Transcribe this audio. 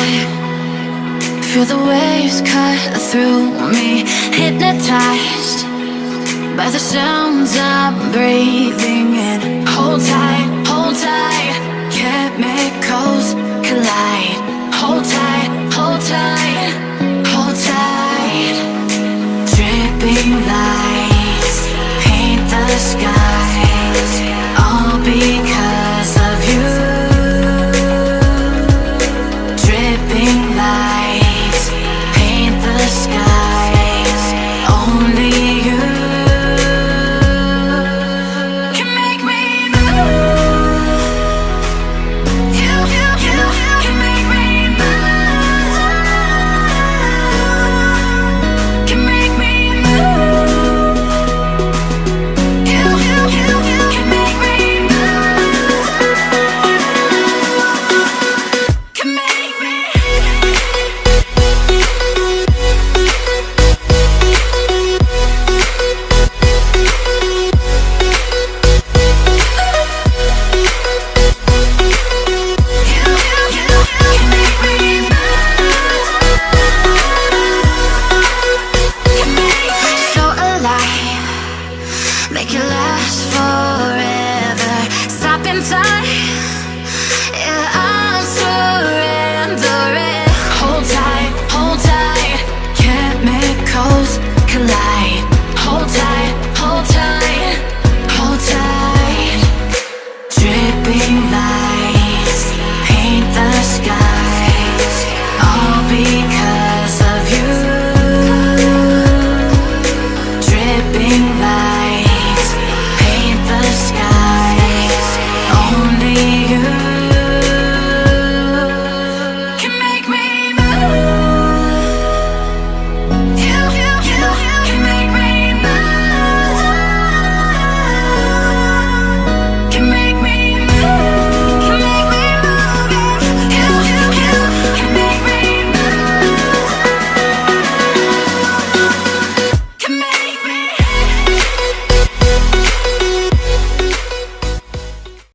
vibe. Feel the waves cut through me, hypnotized by the sounds I'm breathing in. Hold tight, hold tight, chemicals collide. Hold tight, hold tight, hold tight. Dripping lights paint the skies, all because of you. Dripping lights paint the skies, only you can make me move. You can make me move. Can make me move. You can make me move. Can make me. So alive, make it last forever. Stop in time, yeah, I'm surrendering. Hold tight, chemicals collide. Hold tight, hold tight, hold tight. Dripping lights paint the skies, all because of you. Dripping lights paint the skies, only you.